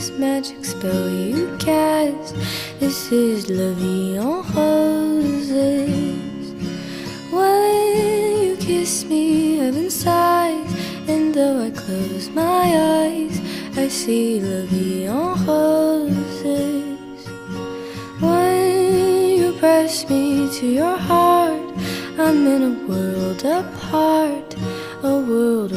this magic spell you cast. This is La Vie en Roses. When you kiss me, heaven sighs, and though I close my eyes, I see La Vie en Roses. When you press me to your heart, I'm in a world apart, a world